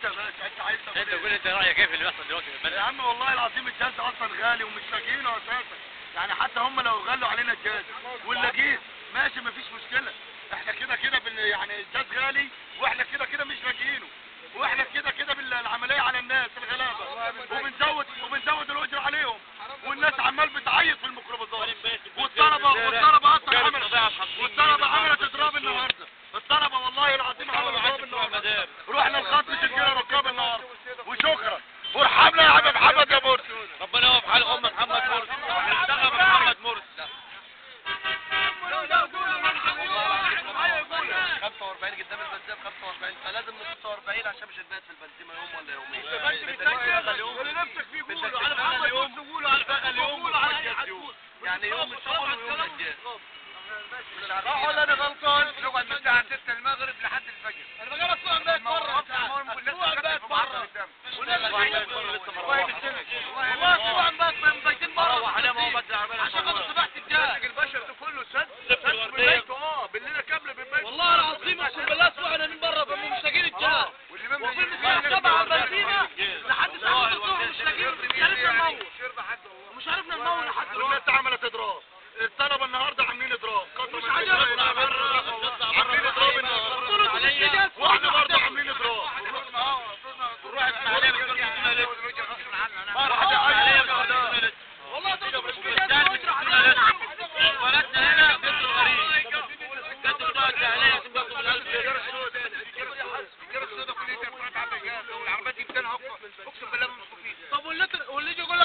يا باشا انت عايز انت قول انت رايك ايه في اللي بيحصل دلوقتي في البلد؟ يا عم والله العظيم الجاز اصلا غالي ومش لاقيينه اساسا، يعني حتى هم لو غلوا علينا الجاز واللاقيه ماشي مفيش مشكله، احنا كده كده يعني الجاز غالي واحنا كده كده مش لاقيينه، واحنا كده كده بالعمليه على الناس الغلابه وبنزود الاجر عليهم، والناس عمال بتعيط في الميكروباصات، والطلبه اصلا عملت اضراب النهارده، الطلبه والله العظيم عملوا اضراب النهارده، رحنا الخط شلنا ركاب النهارده وشكرا، وارحمنا يا عم محمد يا مرسي، ربنا يوقف حال محمد مرسي، اشتغل محمد مرسي. 45 قدام البنزين 45، فلازم ن 46 عشان مش هنبات في البنزين يوم ولا يومين. يعني يوم الشغل ويوم الجاز. صح ولا انا غلطان؟ نقعد من الساعة 6 المغرب لحد الفجر. انا بقى اسبوع امبارح بره، اسبوع امبارح بره، والله اسبوع امبارح مبيتين بره، روح عليهم اهو بدل عمال عشان خاطر سبحت الجاز، البشر ده كله سد بالليله كامله بالبيت، والله العظيم اقسم بالله اسبوع انا من بره مش لاقيين الجاز، وفي الساعه 7 البنزينه لحد الساعه 6 الظهر مش لاقيين، مش عرفنا نمول لحد دلوقتي، والناس عملت اضراب، الطلبه النهارده عاملين اضراب، مش عاجبهم عاملين اضراب النهارده، واحنا برضه عاملين اضراب، روح اسماعيليه بتقول لي والله ده مش ولدنا هنا بيته غريب، بيته بتوع الدهليه سيبكم من القلب. طب واللي يجي يقول لك